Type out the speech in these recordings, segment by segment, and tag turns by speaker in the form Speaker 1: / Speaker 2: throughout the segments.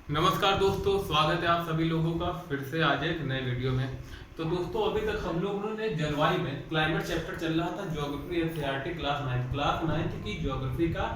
Speaker 1: नमस्कार दोस्तों, स्वागत है आप सभी लोगों का फिर से आज एक नए वीडियो में। तो दोस्तों अभी तक हम लोगों ने जलवायु में क्लाइमेट चैप्टर चल रहा था, ज्योग्राफी एनसीईआरटी क्लास 9 की ज्योग्राफी का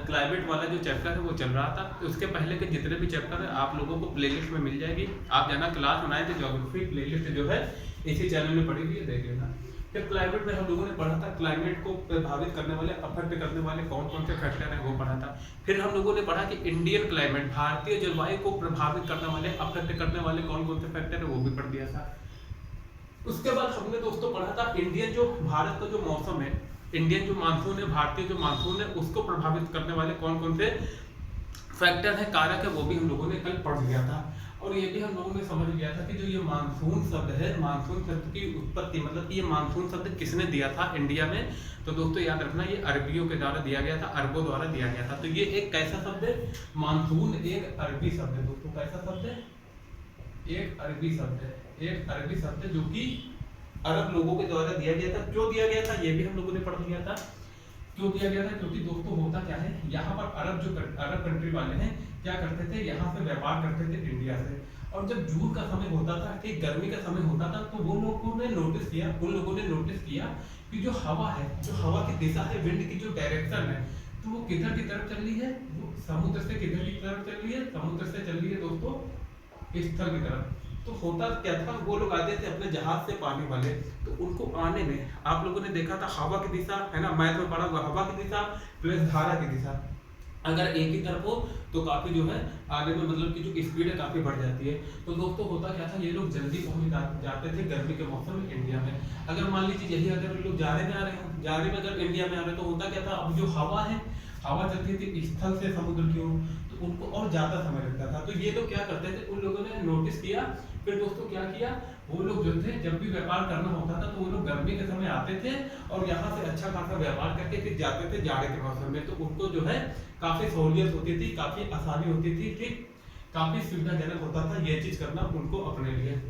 Speaker 1: क्लाइमेट वाला जो चैप्टर है वो चल रहा था। तो उसके पहले के जितने भी चैप्टर है आप लोगों को प्लेलिस्ट में मिल जाएगी। आप जाना क्लास 9 ज्योग्राफी प्लेलिस्ट जो है इसी चैनल में पड़ी हुई है, देख लेना। फिर क्लाइमेट में हम लोगों ने पढ़ा था क्लाइमेट को प्रभावित करने वाले अफेक्ट करने वाले कौन कौन से फैक्टर हैं वो पढ़ा था। फिर हम लोगों ने पढ़ा कि इंडियन क्लाइमेट भारतीय जलवायु को प्रभावित करने वाले अफेक्ट करने वाले कौन कौन से फैक्टर है वो भी पढ़ दिया था। उसके बाद हमने दोस्तों पढ़ा था इंडियन जो भारत का जो मौसम है, इंडियन जो मानसून है, भारतीय जो मानसून है उसको प्रभावित करने वाले कौन कौन से फैक्टर है, कारक है, वो भी हम लोगों ने कल पढ़ लिया था। और ये भी हम लोगों ने समझ लिया था कि जो ये मानसून शब्द है, मानसून शब्द की उत्पत्ति मतलब कि ये मानसून शब्द किसने दिया था इंडिया में। तो दोस्तों याद रखना ये अरबियों के द्वारा दिया गया था, अरबों द्वारा दिया गया था। तो ये एक कैसा शब्द है, मानसून एक अरबी शब्द है दोस्तों। कैसा शब्द है? एक अरबी शब्द है, एक अरबी शब्द है जो कि अरब लोगों के द्वारा दिया गया था। क्यों दिया गया था ये भी हम लोगों ने पढ़ लिया था। क्यों दिया गया था? क्योंकि दोस्तों होता क्या है, यहाँ पर अरब कंट्री वाले हैं क्या करते थे, यहाँ से व्यापार करते थे इंडिया से। और जब जून का समय होता था, ठीक गर्मी का समय होता था, तो वो लोगों ने नोटिस किया, उन लोगों ने नोटिस किया कि जो हवा है, जो हवा की दिशा है, विंड की जो डायरेक्शन है, तो वो किधर की तरफ चल रही है, वो समुद्र से किधर की तरफ चल रही है, समुद्र से चल रही है दोस्तों स्थल की तरफ। तो होता क्या था, वो लोग आते थे अपने जहाज से पानी वाले, तो उनको आने में आप लोगों ने देखा था हवा की दिशा है ना, मैथ में पढ़ा हुआ हवा की दिशा प्लस धारा की दिशा अगर एक ही तरफ हो तो काफी जो है आगे में मतलब की जो स्पीड है काफी बढ़ जाती है। तो दोस्तों होता क्या था, ये लोग जल्दी पहुंच जाते थे गर्मी के मौसम में इंडिया में। अगर मान लीजिए यही अगर लोग जाने में आ रहे हैं, जाने में अगर इंडिया में आ रहे हैं, तो होता क्या था, अब जो हवा है, हवा चलती थी स्थल से समुद्र की ओर, तो उनको और ज्यादा समय लगता था। तो ये लोग क्या करते थे, उन लोगों ने नोटिस किया। फिर दोस्तों क्या किया, वो लोग जो थे जब भी व्यापार करना होता था तो वो लोग गर्मी के समय आते थे और यहाँ से अच्छा खासा व्यापार करके फिर जाते थे जाड़े के मौसम में। तो उनको जो है काफी सहूलियत होती थी, काफी आसानी होती थी, ठीक काफी सुविधाजनक होता था ये चीज करना उनको अपने लिए।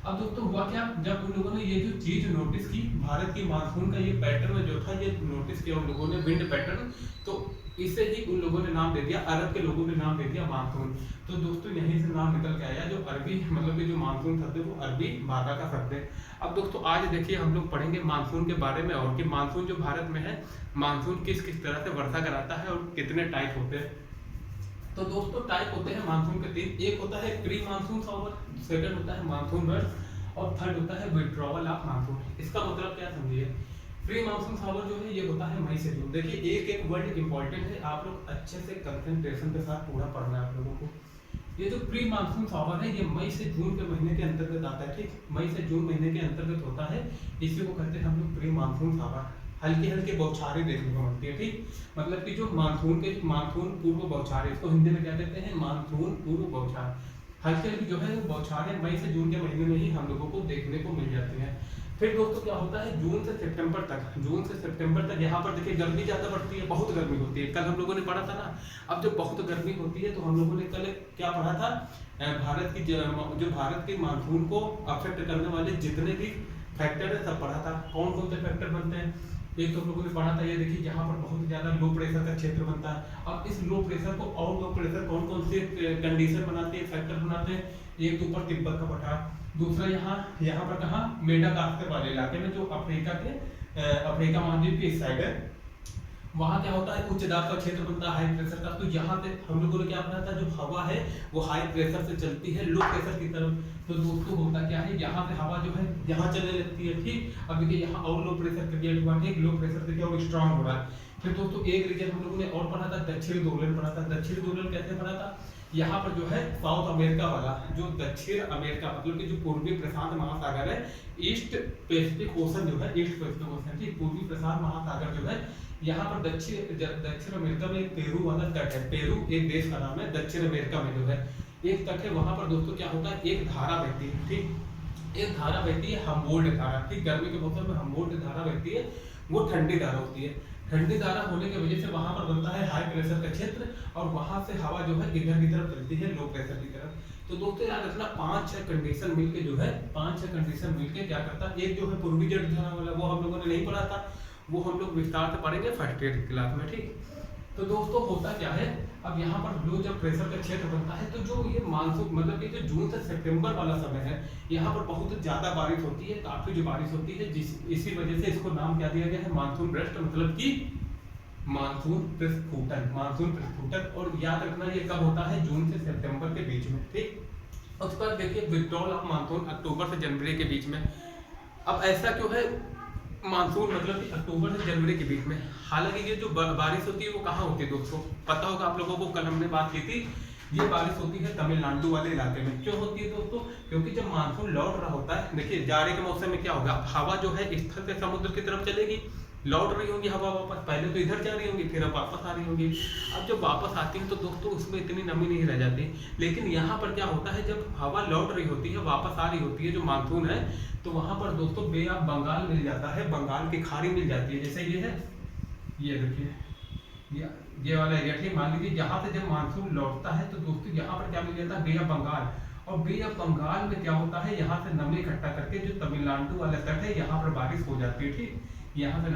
Speaker 1: अब दोस्तों हुआ क्या, जब उन लोगों ने ये जो चीज नोटिस की, भारत की मानसून का ये पैटर्न जो था ये नोटिस किया उन लोगों ने, विंड पैटर्न, तो इसे ही उन लोगों ने नाम दे दिया, अरब के लोगों ने नाम दे दिया मानसून। तो दोस्तों यहीं से नाम निकल के आया, जो अरबी मतलब कि जो मानसून शब्द है वो अरबी भाषा का शब्द है। अब दोस्तों आज देखिए हम लोग पढ़ेंगे मानसून के बारे में, और कि मानसून जो भारत में है, मानसून किस किस तरह से वर्षा कराता है और कितने टाइप होते हैं। तो दोस्तों टाइप होते हैं मानसून के तीन, एक होता है प्री मानसून शॉवर, सेकंड होता है मानसून बर्स्ट, और थर्ड होता है विड्रॉवल ऑफ मानसून। इसका मतलब क्या समझिए, प्री मानसून शॉवर जो है ये होता है मई से जून। देखिए एक एक वर्ड इंपॉर्टेंट है, आप लोग अच्छे से कंसंट्रेशन के साथ पूरा पढ़ना है आप लोगों को। ये जो प्री मानसून शॉवर है ये मई से जून के महीने के अंतर्गत आता है, ठीक मई से जून महीने के अंतर्गत होता है। इसी को कहते हैं हम लोग प्री मानसून शॉवर। हल्की हल्की बौछारें देखने को मिलती है, ठीक मतलब कि जो मानसून पूर्व बौछारें, इसको हिंदी में क्या कहते हैं, मानसून पूर्व बौछार। हल्की हल्की जो है वो बौछारें मई से जून के महीने में ही हम लोगों को देखने को मिल जाती हैं। फिर दोस्तों क्या होता है, जून से सितंबर तक, जून से सितंबर तक यहाँ पर देखिए गर्मी ज्यादा बढ़ती है, बहुत गर्मी होती है। कल हम लोगों ने पढ़ा था ना, अब जब बहुत गर्मी होती है तो हम लोगों ने कल क्या पढ़ा था, भारत की जो भारत के मानसून को अफेक्ट करने वाले जितने भी फैक्टर है सब पढ़ा था। कौन कौन से फैक्टर बनते हैं, एक तो हम लोगों ने पढ़ा था, ये देखिए यहाँ पर बहुत ज्यादा लो प्रेशर का क्षेत्र बनता है। अब इस लो प्रेशर को और लो प्रेशर कौन कौन से कंडीशन बनाते हैं, फैक्टर बनाते हैं, एक तो ऊपर तिब्बत का पठार, दूसरा यहाँ पर कहाँ मेडागास्कर वाले इलाके में जो अफ्रीका महाद्वीप के इस साइड है, वहाँ क्या होता है उच्च दाब का क्षेत्र बनता है, हाई प्रेशर का। तो यहाँ पे हम लोगों ने क्या पढ़ा था, जो हवा है वो हाई प्रेशर से चलती है लो प्रेशर की तरफ। तो दोस्तों होता क्या है, यहाँ से हवा जो है यहाँ चलने लगती है, ठीक अब देखिए यहाँ और लो प्रेशर क्रिएट हुआ, ठीक लो प्रेशर से क्या और स्ट्रांग हो रहा है। फिर दोस्तों एक रीजन हम लोगों ने और पढ़ा था, दक्षिण दोलन पढ़ा था। दक्षिण दोलन कैसे पढ़ा था, यहाँ पर जो है साउथ अमेरिका वाला जो दक्षिण अमेरिका मतलब कि जो पूर्वी प्रशांत महासागर है, ईस्ट पैसिफिक ओशन जो है, ईस्ट पैसिफिक ओशन ठीक पूर्वी प्रशांत महासागर जो है, यहाँ पर दक्षिण अमेरिका में एक पेरू वाला तट है। पेरू एक देश का नाम है, दक्षिण अमेरिका में जो है एक तट है। वहां पर दोस्तों क्या होता है, एक धारा बहती है, ठीक एक धारा बहती है हम्बोल्ट धारा, ठीक गर्मी के मौसम में हम्बोल्ट धारा बहती है, वो ठंडी धारा होती है। ठंडी धारा होने की वजह से वहां पर बनता है हाई प्रेशर का क्षेत्र, और वहां से हवा जो है इधर की तरफ चलती है लो प्रेशर की तरफ। तो दोस्तों याद रखना 5-6 कंडीशन मिलके जो है 5-6 कंडीशन मिलके क्या करता है, एक जो है पूर्वी जड़ धारा वाला वो हम लोगों ने नहीं पढ़ा था, वो हम लोग विस्तार से पढ़ेंगे फर्स्ट ईयर की क्लास में, ठीक। तो दोस्तों होता क्या है, अब यहाँ पर लो जब प्रेशर का क्षेत्र बनता है तो जो ये मानसून मतलब कि जो जून से सितंबर वाला समय है, यहाँ पर बहुत ज़्यादा बारिश होती है, काफ़ी जो बारिश होती है, इसी वजह से इसको नाम क्या दिया गया है, मानसून ब्रेस्ट, मतलब कि मानसून प्रस्फुटन, मानसून प्रस्फुटन। और याद रखना ये कब होता है, जून से सितंबर के बीच में, ठीक। उस पर देखिए विड्रॉल ऑफ मानसून अक्टूबर से जनवरी के बीच में। अब ऐसा क्यों है, मानसून मतलब कि अक्टूबर से जनवरी के बीच में। हालांकि ये जो बारिश होती है वो कहाँ होती है दोस्तों, पता होगा आप लोगों को, कल हमने बात की थी, ये बारिश होती है तमिलनाडु वाले इलाके में। क्यों होती है दोस्तों, क्योंकि जब मानसून लौट रहा होता है, देखिए जाड़े के मौसम में क्या होगा, हवा जो है स्थल से समुद्र की तरफ चलेगी, लौट रही होंगी हवा वापस, पहले तो इधर जा रही होंगी फिर अब वापस आ रही होंगी। अब जब वापस आती हैं तो दोस्तों उसमें इतनी नमी नहीं रह जाती, लेकिन यहाँ पर क्या होता है, जब हवा लौट रही होती है, वापस आ रही होती है, जो मानसून है, तो वहां पर दोस्तों बे ऑफ बंगाल मिल जाता है, बंगाल की खाड़ी मिल जाती है। जैसे ये है, ये देखिए ये वाला एरिया, ठीक। मान लीजिए यहाँ से जब मानसून लौटता है तो दोस्तों यहाँ पर क्या मिल जाता है, बे ऑफ बंगाल। और बे ऑफ बंगाल में क्या होता है, यहाँ से नमी इकट्ठा करके जो तमिलनाडु वाला तट है, यहाँ पर बारिश हो जाती है, ठीक। यहाँ से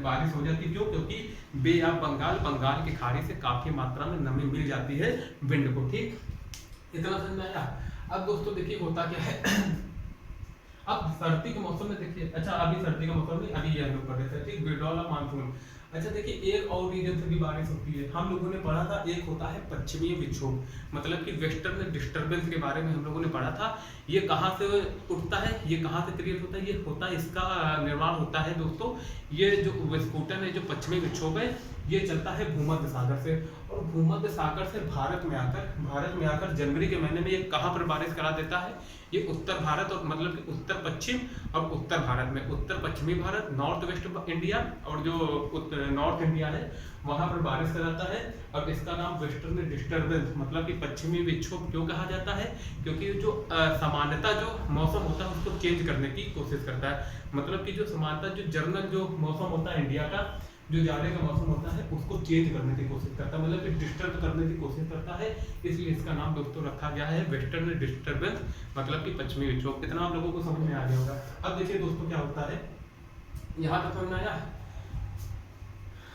Speaker 1: बारिश हो जाती है, क्यों, क्योंकि बे ऑफ बंगाल, बंगाल की खाड़ी से काफी मात्रा में नमी मिल जाती है विंड को, ठीक। इतना समझ में आया। अब दोस्तों देखिए होता क्या है, अब सर्दी के मौसम में देखिए, अच्छा अभी सर्दी का मौसम नहीं, अभी ये हम लोग पढ़ रहे थे, ठीक, विड्रॉल ऑफ मानसून। अच्छा देखिए एक और रीजन से भी बारिश होती है, हम लोगों ने पढ़ा था, एक होता है पश्चिमी विक्षोभ, मतलब कि वेस्टर्न डिस्टर्बेंस के बारे में हम लोगों ने पढ़ा था। ये कहाँ से उठता है, ये कहाँ से क्रिएट होता है, ये होता है, इसका निर्माण होता है दोस्तों, ये जो विस्फोटन है, जो पश्चिमी विक्षोभ है, ये चलता है भूमध्य सागर से, और भूमध्य सागर से भारत में आकर जनवरी के महीने में ये कहाँ पर बारिश करा देता है, ये उत्तर भारत, और मतलब कि उत्तर पश्चिम और उत्तर भारत में, उत्तर पश्चिमी भारत, नॉर्थ वेस्ट इंडिया और जो नॉर्थ इंडिया है वहां पर बारिश कराता है। और इसका नाम वेस्टर्न डिस्टर्बेंस मतलब कि पश्चिमी विक्षोभ क्यों कहा जाता है, क्योंकि जो सामान्यता जो मौसम होता है उसको चेंज करने की कोशिश करता है, मतलब कि जो समानता जो जनरल जो मौसम होता है इंडिया का, जो जाड़े का मौसम होता है उसको चेंज करने की कोशिश करता है, मतलब कि डिस्टर्ब करने की कोशिश करता है, इसलिए इसका नाम दोस्तों रखा गया है वेस्टर्न डिस्टर्बेंस, मतलब कि पश्चिमी विक्षोभ। इतना आप लोगों को समझ में आ गया होगा। अब देखिए दोस्तों क्या होता है, यहाँ तक समझ में आया,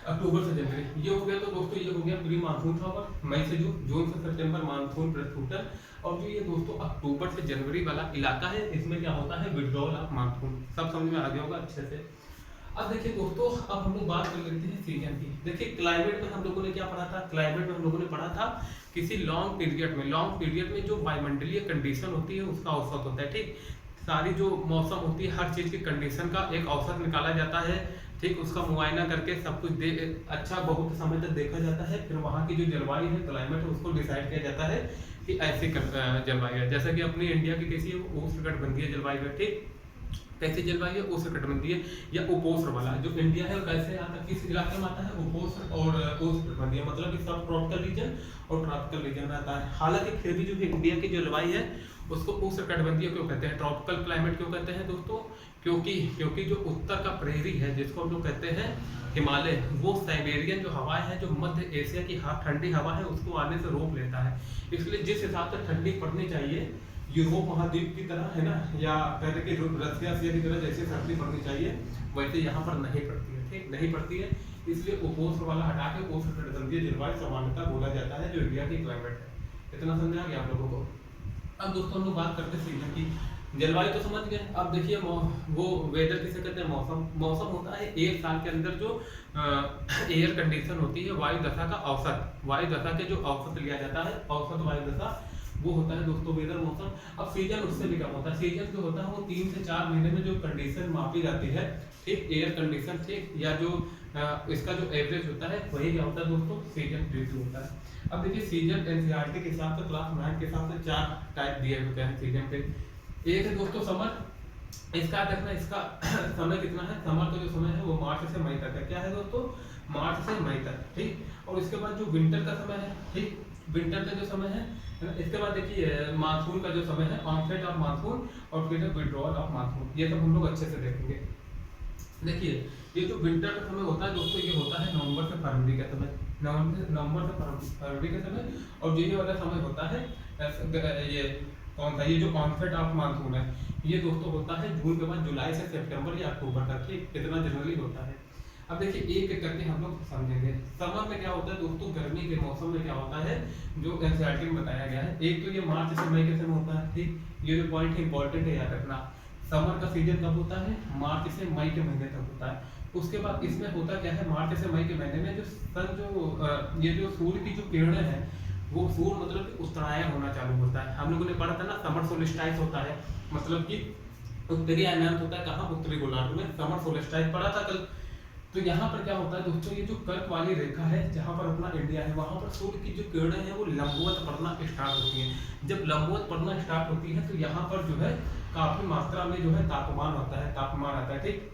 Speaker 1: अक्टूबर से जनवरी ये हो गया, तो दोस्तों ये हो गया प्री मानसून था, मई से जून से सितंबर मानसून प्रस्फुटन। और जो ये दोस्तों अक्टूबर से जनवरी वाला इलाका है, इसमें क्या होता है, विड्रॉल ऑफ मानसून। सब समझ में आ गया होगा अच्छे से। अब देखिए दोस्तों, अब हम लोग बात कर लेते हैं सीजन की। देखिए क्लाइमेट में हम लोगों ने क्या पढ़ा था, क्लाइमेट में हम लोगों ने पढ़ा था किसी लॉन्ग पीरियड में जो वायुमंडलीय कंडीशन होती है उसका औसत होता है, ठीक। सारी जो मौसम होती है, हर चीज की कंडीशन का एक औसत निकाला जाता है, ठीक। उसका मुआयना करके सब कुछ अच्छा बहुत समय तक देखा जाता है, फिर वहाँ की जो जलवायु है, क्लाइमेट है, उसको डिसाइड किया जाता है कि ऐसी जलवायु है। जैसे कि अपनी इंडिया की कैसी है, उष्णकटिबंधीय जलवायु है, ठीक। कैसी जलवायु है, उष्णकटिबंधीय या उपोष्ण वाला। जो इंडिया है कैसे आता है, किस इलाके में आता है, उपोष्ण और उष्णकटिबंधीय, मतलब कि सब ट्रॉपिकल रीजन और ट्रॉपिकल रीजन रहता है। हालांकि फिर भी जो इंडिया की जो जलवायु है उसको उष्णकटिबंधीय क्यों कहते हैं, ट्रॉपिकल क्लाइमेट क्यों कहते हैं दोस्तों, क्योंकि जो उत्तर का प्रेरी है, जिसको हम लोग कहते हैं हिमालय, वो साइबेरियन जो हवाएं हैं, जो मध्य एशिया की ठंडी हवा है, उसको आने से रोक लेता है। इसलिए जिस हिसाब से ठंडी पड़नी चाहिए यूरोप महाद्वीप की तरह, है ना, या पहले के रसिया की तरह जैसे सर्दी पड़नी चाहिए, वैसे यहाँ पर नहीं पड़ती है, ठीक, नहीं पड़ती है। इसलिए उपोष्ण वाला हटा के उष्णकटिबंधीय जलवायु सामान्यता बोला जाता है, जो इंडिया की क्लाइमेट है। इतना समझ आ गया आप लोगों को। अब दोस्तों हम लोग बात करते हैं सीजन की। जलवायु तो समझ गए। अब देखिए वो वेदर किसे कहते हैं, मौसम होता है एक साल के अंदर जो एयर कंडीशन होती है, वायु दशा का औसत, वायु दशा के जो औसत लिया जाता है, औसत वायु दशा, वो होता है दोस्तों वेदर, मौसम। अब सीजन उससे भी कम होता है, सीजन जो होता है वो 3 से 4 महीने में जो कंडीशन मापी जाती है, ठीक, एयर कंडीशन, ठीक, या जो इसका जो एवरेज होता है वही क्या होता है दोस्तों, सीजन ऋतु होता है। अब देखिए सीजन एनसीईआरटी के हिसाब से, क्लास 9 के हिसाब से 4 टाइप दिए होते हैं सीजन के। एक है दोस्तों समर, इसका देखना, इसका समय कितना है, समर का जो समय है वो मार्च से मई तक है। क्या है दोस्तों, मार्च से मई तक, ठीक। और इसके बाद जो विंटर का समय है, ठीक, विंटर का जो समय है। इसके बाद देखिए मानसून का जो समय है, ऑनसेट ऑफ मानसून, और फिर विड्रॉल ऑफ मानसून, ये सब हम लोग अच्छे से देखेंगे। देखिए ये जो विंटर का समय होता है दोस्तों, ये होता है नवंबर से फरवरी का समय, नवंबर से फरवरी का समय। और ये वाला समय होता है ये कौन सा, ये जो ऑनसेट ऑफ मानसून है, ये दोस्तों होता है जून के बाद जुलाई से सितंबर या अक्टूबर तक, ठीक, इतना जनरली होता है। अब देखिए एक एक करके हम लोग समझेंगे। समर में क्या होता है दोस्तों, गर्मी के मौसम में क्या होता है जो एनसीईआरटी में बताया गया है। एक तो ये मार्च से मई के समय होता है, ठीक, ये जो पॉइंट इंपॉर्टेंट है याद रखना। समर का सीजन कब होता है, मार्च से मई के महीने तक होता है। उसके बाद इसमें होता क्या है, मार्च से मई के महीने में जो सन जो ये जो सूर्य की जो किरणें हैं वो सूर्य मतलब कि उत्तरायण होना चालू होता है। हम लोगों ने पढ़ा था ना समर सोल्स्टिस होता है, मतलब कि उत्तरी अयनांत होता है कहाँ, उत्तरी गोलार्ध में। समर सोल्स्टिस पढ़ा था कल। तो यहाँ पर क्या होता है दोस्तों, ये जो कर्क वाली रेखा है जहाँ पर अपना इंडिया है, वहाँ पर सूर्य की जो किरणें हैं वो लंबवत पड़ना स्टार्ट होती हैं। जब लंबवत पड़ना स्टार्ट होती है तो यहाँ पर जो है काफी मात्रा में जो है तापमान होता है, तापमान आता है, ठीक।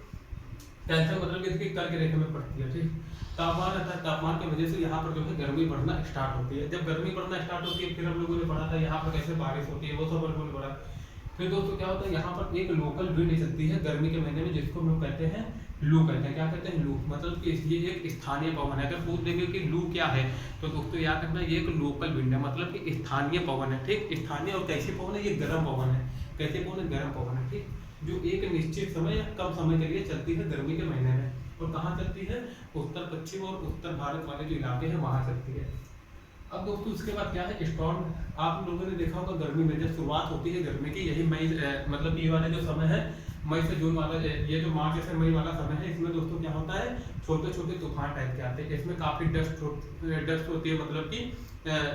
Speaker 1: टेंशन मतलब इसकी कर्क रेखा में पड़ती है, ठीक। तापमान आता है, तापमान की वजह से यहाँ पर जो है गर्मी बढ़ना स्टार्ट होती है। जब गर्मी बढ़ना स्टार्ट होती है फिर हम लोगों ने पढ़ा था यहाँ पर कैसे बारिश होती है, वो सब हम लोगों ने पढ़ा। फिर दोस्तों क्या होता है, यहाँ पर एक लोकल विंड चलती है गर्मी के महीने में जिसको हम लोग कहते हैं लू कहते हैं। क्या कहते हैं, लू, मतलब कि ये एक स्थानीय पवन है। अगर पूछ देंगे कि लू क्या है तो दोस्तों याद रखना ये एक लोकल विंड है, मतलब कि स्थानीय पवन है, ठीक। स्थानीय और कैसी पवन है, ये गर्म पवन है। कैसे पवन है, गर्म पवन है, ठीक, जो एक निश्चित समय या कम समय के लिए चलती है गर्मी के महीने में। और कहाँ चलती है, उत्तर पश्चिम और उत्तर भारत वाले जो इलाके हैं वहाँ चलती है। अब दोस्तों इसके बाद क्या है, स्टॉर्म। आप लोगों ने देखा होगा गर्मी में जब शुरुआत होती है गर्मी की, यही मई मतलब ये वाला जो समय है मई से जून वाला, ये जो मार्च से मई वाला समय है, इसमें दोस्तों क्या होता है छोटे छोटे तूफान टाइप के आते हैं। इसमें काफी डस्ट होती है, मतलब कि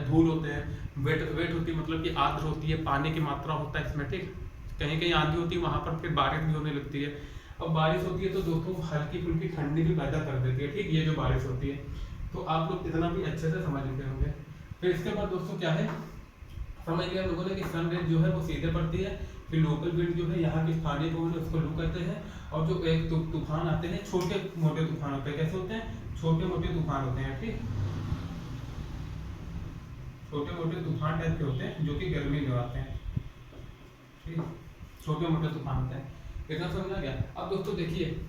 Speaker 1: धूल होते हैं, वेट होती है, मतलब कि आर्द्र होती है, पानी की मात्रा होता है इसमें, ठीक। कहीं कहीं आंधी होती है, वहां पर फिर बारिश भी होने लगती है। अब बारिश होती है तो दोस्तों हल्की फुल्की ठंडी भी पैदा कर देती है, ठीक। ये जो बारिश होती है तो आप लोग इतना भी अच्छे से समझ लेते होंगे। फिर इसके बाद दोस्तों क्या है, समझ लिया लोगों ने कि सन रेज जो है वो सीधे पड़ती है। फिर लोकल विंड जो है यहाँ की स्थानीय पवन है उसको लू कहते हैं। और जो एक तूफान आते हैं छोटे मोटे तूफान होते हैं, कैसे होते हैं, छोटे मोटे तूफान होते हैं, ठीक। छोटे मोटे तूफान टाइप के होते हैं जो कि गर्मी में आते हैं, ठीक। छोटे मोटे तूफान होते हैं, इतना समझा गया। अब दोस्तों देखिए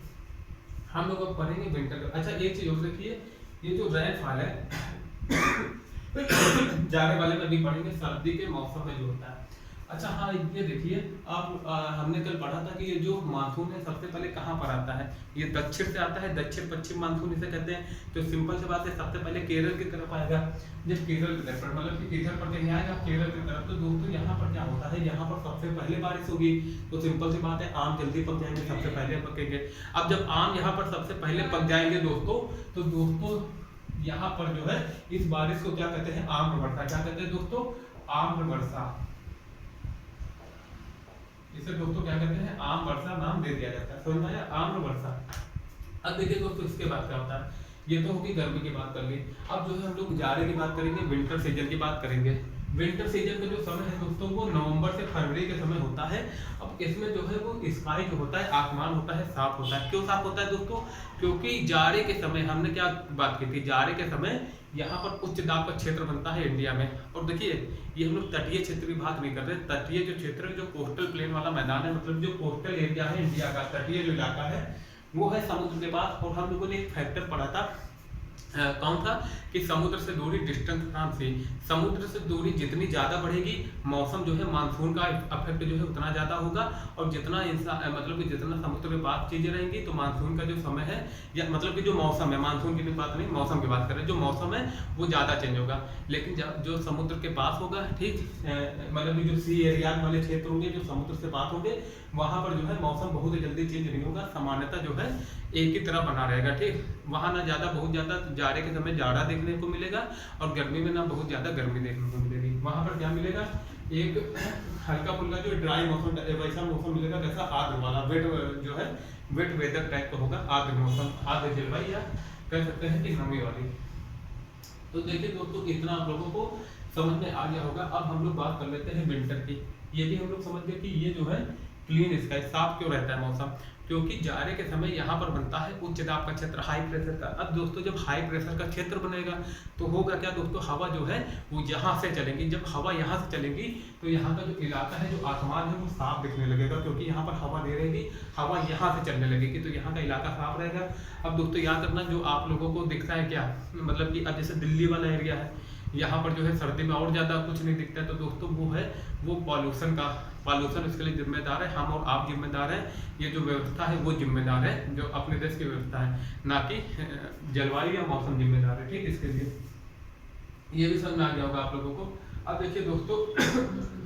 Speaker 1: हम लोग अब पढ़ेंगे विंटर। अच्छा एक चीज और देखिए, ये जो रेनफॉल है जाने वाले में भी पढ़ेंगे, सर्दी के मौसम में जो होता है। अच्छा हाँ ये देखिए आप हमने कल पढ़ा था कि ये जो मानसून है सबसे पहले कहाँ पर आता है, ये दक्षिण से आता है, दक्षिण पश्चिम मानसून इसे कहते हैं। तो सिंपल सी बात है सबसे पहले केरल की तरफ आएगा। जब केरल की तरफ मतलब कि इधर पर कहीं आएगा केरल की तरफ, तो दोस्तों यहाँ पर क्या होता है, यहाँ पर सबसे पहले बारिश होगी। तो सिंपल सी बात है आम जल्दी पक जाएंगे, सबसे पहले पकेंगे। अब जब आम यहाँ पर सबसे पहले पक जाएंगे दोस्तों, तो दोस्तों यहाँ पर जो है इस बारिश को क्या कहते हैं, आम्र वर्षा। क्या कहते हैं दोस्तों, आम्र वर्षा। इसे दोस्तों क्या कहते हैं, आम वर्षा नाम दे दिया जाता है, समझ में आया, आम्र वर्षा। अब देखिए दोस्तों इसके बाद क्या होता है, ये तो होगी गर्मी की बात कर ली। अब जो है हम लोग जाड़े की बात करेंगे, विंटर सीजन की बात करेंगे। विंटर सीजन का जो समय है दोस्तों वो नवंबर से फरवरी के समय होता है। अब इसमें जो है वो स्काई जो होता है, आसमान होता है, साफ होता है। क्यों साफ होता है दोस्तों, क्योंकि जाड़े के समय हमने क्या बात की थी, जाड़े के समय यहाँ पर उच्च दाब का क्षेत्र बनता है इंडिया में। और देखिए ये हम लोग तटीय क्षेत्र की बात नहीं कर रहे, तटीय जो क्षेत्र जो कोस्टल प्लेन वाला मैदान है, मतलब जो कोस्टल एरिया है इंडिया का, तटीय जो इलाका है वो है समुद्र के पास। और हम लोगों ने एक फैक्टर पढ़ा था, कौन था, कि समुद्र से दूरी डिस्टेंस नाम से, समुद्र से दूरी जितनी ज्यादा बढ़ेगी मौसम जो है मानसून का इफेक्ट जो है उतना ज्यादा होगा। और जितना इंसान मतलब कि जितना समुद्र के पास चीजें रहेंगी तो मानसून का जो समय है या मतलब कि जो मौसम है, मानसून की बात नहीं मौसम की बात करें, जो मौसम है वो ज्यादा चेंज होगा। लेकिन जो समुद्र के पास होगा, ठीक, मतलब जो सी एरिया वाले क्षेत्र होंगे जो समुद्र से पास होंगे, वहां पर जो है मौसम बहुत जल्दी चेंज नहीं होगा, सामान्यतः जो है एक ही तरह बना रहेगा, ठीक। वहां ना ज्यादा बहुत ज्यादा जाड़े के समय जाड़ा देखने को मिलेगा और गर्मी में ना बहुत ज्यादा गर्मी देखने को मिलेगी। वहां पर क्या मिलेगा, एक हल्का फुल्का जो ड्राई मौसम, वैसा मौसम मिलेगा जैसा आर्द्र वाला, वेट जो है वेट वेदर टाइप का होगा, आर्द्र मौसम, आर्द्र जलवायु या कह सकते हैं कि नमी वाली। तो देखिए दोस्तों इतना आप लोगों को समझ में आ गया होगा। अब हम लोग बात कर लेते हैं विंटर की। ये भी हम लोग समझ गए कि ये जो है क्लीन स्काई, साफ क्यों रहता है मौसम, क्योंकि जाड़े के समय यहाँ पर बनता है उच्च दाब का क्षेत्र, हाई प्रेशर का। अब दोस्तों जब हाई प्रेशर का क्षेत्र बनेगा तो होगा क्या दोस्तों, हवा जो है वो यहाँ से चलेगी। जब हवा यहाँ से चलेगी तो यहाँ का जो इलाका है, जो आसमान है वो साफ दिखने लगेगा, क्योंकि यहाँ पर हवा दे रहेगी, हवा यहाँ से चलने लगेगी तो यहाँ का इलाका साफ रहेगा। अब दोस्तों याद रखना जो आप लोगों को दिखता है क्या, मतलब कि अब जैसे दिल्ली वाला एरिया है, यहाँ पर जो है सर्दी में और ज़्यादा कुछ नहीं दिखता है। तो दोस्तों वो पॉल्यूशन उसके लिए जिम्मेदार है, हम और आप जिम्मेदार हैं। ये जो व्यवस्था है वो जिम्मेदार है, जो अपने देश की व्यवस्था है, ना कि जलवायु या मौसम जिम्मेदार है। ठीक, इसके लिए ये भी समझ में आ गया होगा आप लोगों को। अब देखिए दोस्तों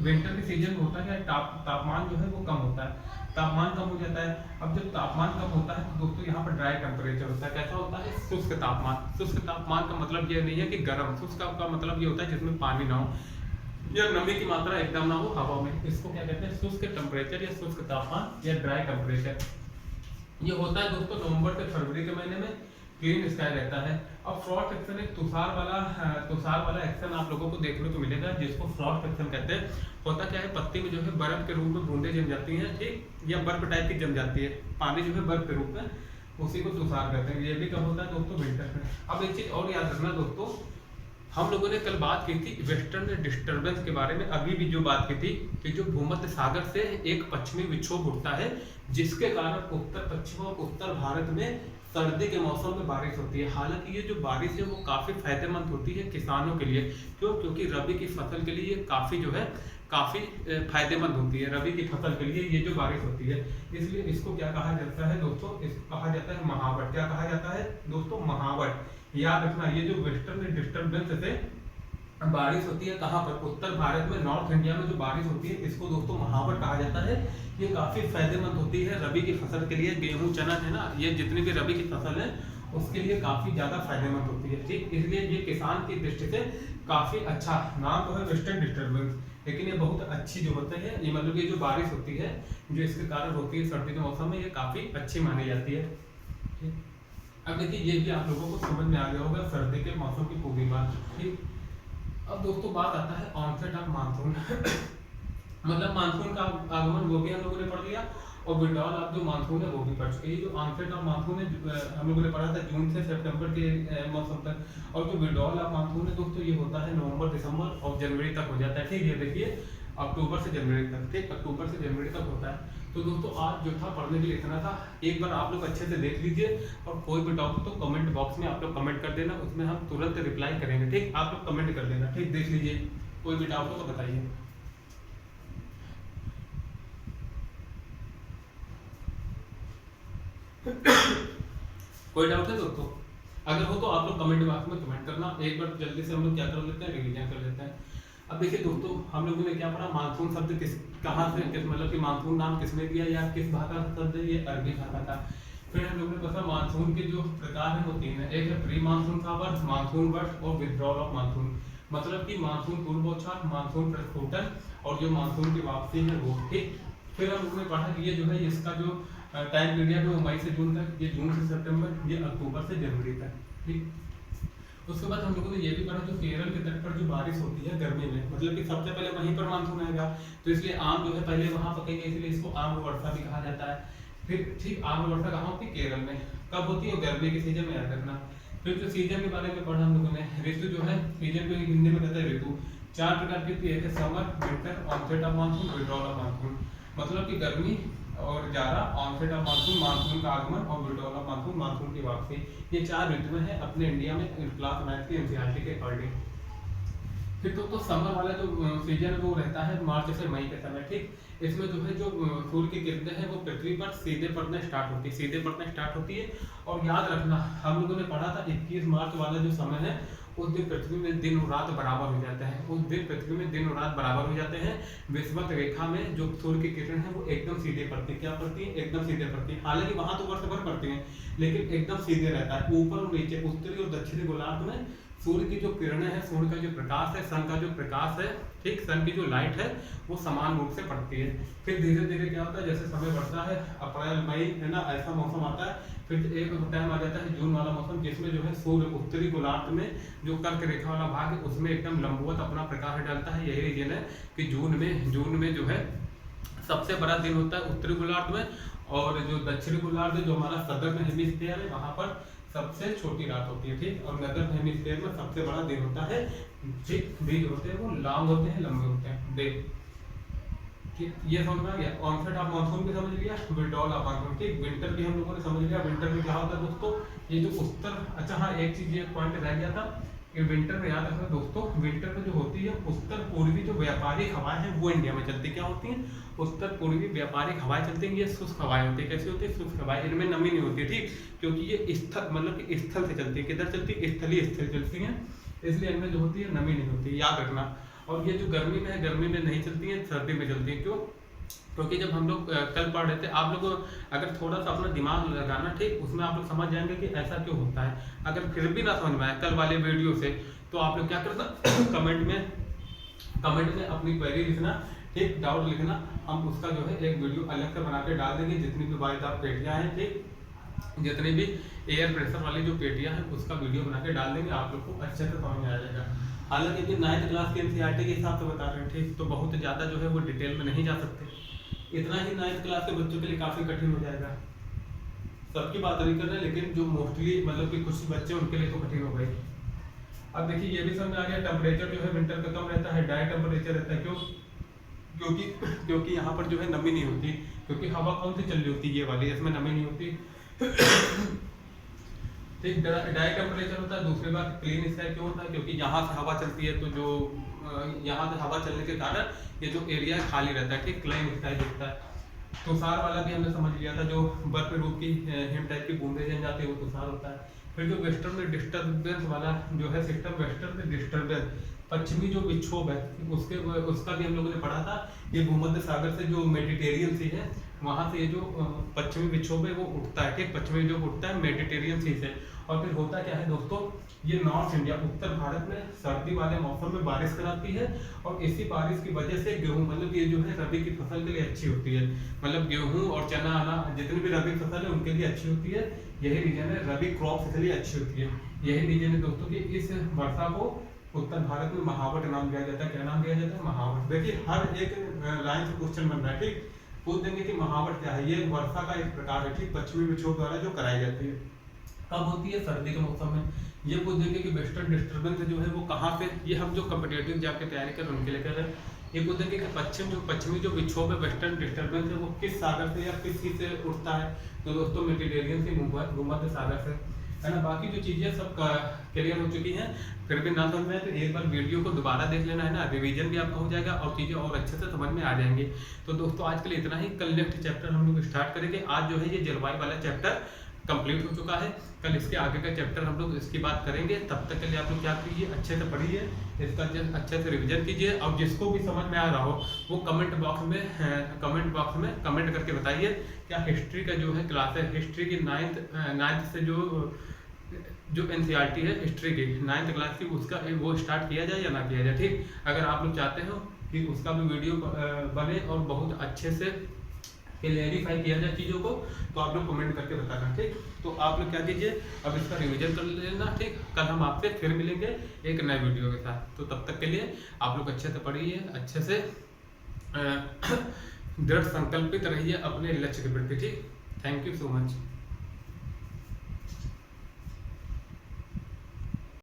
Speaker 1: विंटर के सीजन में होता है तापमान जो है वो कम होता है, तापमान कम हो जाता है। अब जब तापमान कम होता है तो दोस्तों यहाँ पर ड्राई टेम्परेचर होता है। कैसा होता है? शुष्क तापमान। शुष्क तापमान का मतलब ये नहीं है कि गर्म, शुष्क का मतलब ये होता है जिसमें पानी ना हो या नमी की मात्रा एकदम ना हो हवा में। इसको क्या कहते हैं? शुष्क टेम्परेचर या शुष्क तापमान या ड्राई टेम्परेचर। ये होता है दोस्तों नवंबर से फरवरी के महीने में, क्लीन स्काई रहता है। अब फ्रॉस्ट एक्शन एक तुषार वाला एक्शन आप लोगों को देखने को मिलेगा, जिसको फ्रॉस्ट एक्शन कहते हैं। होता क्या है? पत्ती में जो है बर्फ के रूप में बूंदे जम जाती हैं, ठीक, या बर्फ टाइप की जम जाती है, पानी जो है बर्फ के रूप में, उसी को तुषार कहते हैं। ये भी कब होता है दोस्तों? विंटर में। अब एक चीज और याद रखना दोस्तों, हम लोगों ने कल बात की थी वेस्टर्न डिस्टर्बेंस के बारे में, अभी भी जो बात की थी कि जो भूमध्य सागर से एक पश्चिमी विक्षोभ उठता है, जिसके कारण उत्तर पश्चिम और उत्तर भारत में सर्दी के मौसम में बारिश होती है। हालांकि ये जो बारिश है वो काफ़ी फायदेमंद होती है किसानों के लिए। क्यों? क्योंकि रबी की फसल के लिए काफ़ी फायदेमंद होती है। रबी की फसल के लिए ये जो बारिश होती है, इसलिए इसको क्या कहा जाता है दोस्तों? इसको कहा जाता है महावट। क्या कहा जाता है दोस्तों? महावट। याद रखना, ये जो वेस्टर्न डिस्टर्बेंस से बारिश होती है कहाँ पर? उत्तर भारत में, नॉर्थ इंडिया में जो बारिश होती है, इसको दोस्तों महावट कहा जाता है। ये काफी फायदेमंद होती है रबी की फसल के लिए। गेहूं, चना है ना, ये जितनी भी रबी की फसल है उसके लिए काफी ज्यादा फायदेमंद होती है। ठीक, इसलिए ये किसान की दृष्टि से काफी अच्छा नाम तो है वेस्टर्न डिस्टर्बेंस, लेकिन ये बहुत अच्छी जो होती है, ये मतलब ये जो बारिश होती है जो इसके कारण होती है सर्दी के मौसम में, ये काफी अच्छी मानी जाती है। ठीक, अब देखिए ये भी आप लोगों को समझ में आ गया होगा सर्दी के मौसम की पूरी बात। ठीक, अब दोस्तों बात आता है ऑनसेट ऑफ मानसून मतलब मानसून का आगमन, वो भी हम लोगों ने पढ़ लिया, और विड्रॉल ऑफ जो मानसून है वो भी पढ़ चुके। ये जो ऑनसेट ऑफ मानसून है हम लोगों ने पढ़ा था जून से सितंबर के मौसम तक, और जो विड्रॉल ऑफ मानसून है दोस्तों ये होता है नवंबर, दिसंबर और जनवरी तक हो जाता है। ठीक, ये देखिए अक्टूबर से जनवरी तक। ठीक, अक्टूबर से जनवरी तक होता है। तो दोस्तों आज जो था पढ़ने के लिए इतना था। एक बार आप लोग अच्छे से देख लीजिए, और कोई भी डाउट तो कमेंट बॉक्स में आप लोग कमेंट कर देना, उसमें हम तुरंत रिप्लाई करेंगे। ठीक, आप लोग कमेंट कर देना। ठीक, देख लीजिए, कोई भी डाउट हो तो बताइए। कोई डाउट है दोस्तों? अगर हो तो आप लोग कमेंट बॉक्स में कमेंट करना। एक बार जल्दी से हम लोग क्या कर लेते हैं, रिवीजन कर लेते हैं। अब देखिए दोस्तों, हम लोगों ने क्या पढ़ा? मानसून शब्द कहाँ से, मतलब कि मानसून नाम किसने दिया या किस भाषा का शब्द है? ये अरबी भाषा का। फिर हम लोगों ने पढ़ा मानसून के जो प्रकार है वो तीन है। एक है प्री मानसून का वर्ष, मानसून वर्ष और विथड्रॉल ऑफ मानसून, मतलब कि मानसून पूर्व बौछार, मानसून प्रस्फुटन और जो मानसून की वापसी है वो। ठीक, फिर हम लोगों ने पढ़ा कि ये जो है इसका जो टाइम पीरियड है वो मई से जून तक, ये जून से सितंबर, ये अक्टूबर से जनवरी तक। ठीक, उसके बाद हम लोगों ने ये भी पढ़ा जो केरल के तट पर जो बारिश होती है गर्मी में, मतलब कि सबसे पहले वहीं पर मानसून आएगा, तो इसलिए आम जो है पहले वहां पकेगा, इसलिए इसको आम्र वर्षा भी कहा जाता है। फिर ठीक, आम्र वर्षा कहाँ होती है? केरल में। कब होती है? गर्मी के सीजन में, याद रखना। फिर जो सीजन के बारे में पढ़ा हम लोगों ने, ऋतु जो है सीजन को हिंदी में कहते हैं ऋतु। 4 प्रकार की होती है, summer, winter, onset of monsoon, withdrawal of monsoon, मतलब कि गर्मी और जाड़ा, ऑनसेट ऑफ मानसून, मानसून का आगमन, और विड्रॉल ऑफ मानसून, मानसून की वापसी। ये 4 ऋतुएं हैं अपने इंडिया में क्लास 9 की एनसीईआरटी के अकॉर्डिंग। फिर तो समर वाला जो सीजन वो रहता है मार्च से मई के समय। ठीक, इसमें जो है जो सूर्य की किरणें हैं वो पृथ्वी पर सीधे पड़ना स्टार्ट होती है। और याद रखना, हम लोगों ने पढ़ा था 21 मार्च वाला जो समय है, उस दिन पृथ्वी में दिन और रात बराबर हो जाता है। उस दिन पृथ्वी में दिन और रात बराबर हो जाते हैं। विषुवत रेखा में जो सूर्य की किरण है वो एकदम सीधे पड़ती है। क्या पड़ती है? एकदम सीधे पड़ती है। हालांकि वहां तो वर्ष भर पड़ती है, लेकिन एकदम सीधे रहता है। ऊपर और नीचे, उत्तरी और दक्षिणी गोलार्ध में सूर्य की जो किरणें हैं, सूर्य का जो प्रकाश है, सन का जो प्रकाश है, ठीक, सन की जो लाइट है वो समान रूप से पड़ती है। फिर धीरे धीरे क्या होता है, जैसे समय बढ़ता है, अप्रैल मई है ना, ऐसा मौसम आता है। फिर एक टाइम आ जाता है जून वाला मौसम, जिसमें जो है सूर्य उत्तरी गोलार्ध में जो कर्क रेखा वाला भाग है उसमें एकदम लंबवत अपना प्रकाश डालता है। यही रीजन है कि जून में जो है सबसे बड़ा दिन होता है उत्तरी गोलार्ध में, और जो दक्षिणी गोलार्ध है, जो हमारा सदर्न हेमिस्फीयर है, वहां पर सबसे छोटी रात होती है। ठीक, और नदर्न हेमिस्फीयर में सबसे बड़ा दिन होता है। ठीक, दिन होते हैं वो लॉन्ग होते हैं, लंबे होते हैं डे। ठीक, ये समझ में आ गया। ऑनसेट ऑफ मानसून भी समझ लिया, विड्रॉल ऑफ मानसून। ठीक, विंटर भी हम लोगों ने समझ लिया। विंटर में क्या होता है दोस्तों, ये जो उत्तर, अच्छा हाँ, एक चीज, ये पॉइंट रह गया था ये विंटर में याद रखना दोस्तों, विंटर में जो होती है उत्तर पूर्वी जो व्यापारिक हवाएं हैं वो इंडिया में चलती क्या होती हैं, उत्तर पूर्वी व्यापारिक हवाएं चलती हैं। ये शुष्क हवाएं होती है, कैसी होती है, शुष्क हवाएं, इनमें नमी नहीं होती, ठीक, क्योंकि ये स्थल मतलब कि स्थल से चलती है, किधर चलती है, स्थलीय स्थल चलती है, इसलिए इनमें जो होती है नमी नहीं होती, याद रखना। और ये जो गर्मी में है, गर्मी में नहीं चलती है, सर्दी में चलती है, क्यों, क्योंकि जब हम लोग कल पढ़ रहे थे, आप लोग अगर थोड़ा सा अपना दिमाग लगाना, ठीक, उसमें आप लोग समझ जाएंगे कि ऐसा क्यों होता है। अगर फिर भी ना समझ में आए कल वाले वीडियो से, तो आप लोग क्या करना कमेंट में अपनी क्वेरी लिखना, ठीक, डाउट लिखना, हम उसका जो है एक वीडियो अलग से बना के डाल देंगे। जितनी भी वायदार पेटियाँ हैं, ठीक, जितनी भी एयर प्रेशर वाली जो पेटियाँ हैं उसका वीडियो बना के डाल देंगे, आप लोग को अच्छे से समझ में आ जाएगा। हालांकि कि 9th क्लास के एनसीईआरटी के हिसाब से बता रहे हैं, ठीक, तो बहुत ज़्यादा जो है वो डिटेल में नहीं जा सकते, इतना ही 9th क्लास के बच्चों के लिए काफ़ी कठिन हो जाएगा। सबकी बात नहीं कर रहे, लेकिन जो मोस्टली मतलब कि कुछ बच्चे उनके लिए तो कठिन हो गई। अब देखिए ये भी समझ आ गया, टेम्परेचर जो है विंटर का कम रहता है, ड्राई टेम्परेचर रहता है, क्यों, क्योंकि यहाँ पर जो है नमी नहीं होती, क्योंकि हवा कौन सी चल रही होती है, ये वाली, इसमें नमी नहीं होती ठीक, ड्राई टेम्परेचर होता है। दूसरी बात क्लीन स्काई क्यों होता है, क्योंकि यहाँ से हवा चलती है, तो जो यहाँ से हवा चलने के कारण ये जो एरिया खाली रहता है, ठीक, क्लीन स्काई दिखता है। तुषार वाला भी हमने समझ लिया था, जो बर्फ रूप की हिम टाइप की बूंदे जम जाती है वो तुषार होता है। फिर जो वेस्टर्न में डिस्टर्बेंस वाला जो है सिस्टम, वेस्टर्न में डिस्टर्बेंस, पश्चिमी जो विक्षोभ है उसका भी हम लोगों ने पढ़ा था। ये भूमध्य सागर से जो मेडिटेरियन सी है, वहाँ से ये जो पश्चिमी विक्षोभ है वो उठता है, ठीक, पश्चिमी जो उठता है मेडिटेरियन सी से। और फिर होता क्या है दोस्तों, ये नॉर्थ इंडिया, उत्तर भारत में सर्दी वाले मौसम में बारिश कराती है, और इसी बारिश की वजह से गेहूं, मतलब ये जो है रबी की फसल के लिए अच्छी होती है, मतलब गेहूं और चना आना जितनी भी रबी फसल है उनके लिए अच्छी होती है। यही रीजन है, रबी क्रॉप इसलिए अच्छी होती है। यही रीजन है दोस्तों कि इस वर्षा को उत्तर भारत में महावट नाम दिया जाता है। क्या नाम दिया जाता है, महावट। देखिए हर एक लाइन से क्वेश्चन बन रहा है, ठीक, पूछ देंगे कि महावट क्या है। ये वर्षा का एक प्रकार है, ठीक, पश्चिमी विक्षोभ द्वारा जो कराई जाती है। कब होती है, सर्दी के मौसम में। ये पूछ देंगे कि वेस्टर्न डिस्टर्बेंस जो है वो कहाँ से, ये हम जो कम्पिटेटिव जाके तैयारी कर उनके लिए कर रहे हैं। ये पूछ देंगे कि पश्चिमी जो विक्षोभ है, वेस्टर्न डिस्टर्बेंस है, वो किस सागर से या किस चीज से उठता है, तो दोस्तों मेडिटेरियन से, भूमध्य सागर से, है ना। बाकी जो चीजें सब क्लियर हो चुकी हैं, फिर भी ना समझ में तो एक बार वीडियो को दोबारा देख लेना, है ना, रिवीजन भी आपका हो जाएगा और चीजें और अच्छे से समझ में आ जाएंगी। तो दोस्तों आज के लिए इतना ही, कल नेक्स्ट चैप्टर हम लोग स्टार्ट करेंगे। आज जो है ये जलवायु वाला चैप्टर कंप्लीट हो चुका है, कल इसके आगे का चैप्टर हम लोग इसकी बात करेंगे। तब तक के लिए आप लोग क्या कीजिए, अच्छे से पढ़िए, इसका अच्छे से रिवीजन कीजिए, और जिसको भी समझ में आ रहा हो वो कमेंट बॉक्स में कमेंट करके बताइए। क्या हिस्ट्री का जो है क्लास है, हिस्ट्री की 9th से जो एनसीईआरटी है हिस्ट्री की 9th क्लास की, उसका वो स्टार्ट किया जाए या ना किया जाए, ठीक। अगर आप लोग चाहते हो कि उसका भी वीडियो बने और बहुत अच्छे से क्लियरिफाई किया जाए चीज़ों को, तो आप लोग कमेंट करके बताना, ठीक। तो आप लोग क्या कीजिए, अब इसका रिवीजन कर लेना, ठीक। कल हम आपसे फिर मिलेंगे एक नए वीडियो के साथ। तो तब तक के लिए आप लोग अच्छे से पढ़िए, अच्छे से दृढ़ संकल्पित रहिए अपने लक्ष्य के प्रति, ठीक। Thank you so much.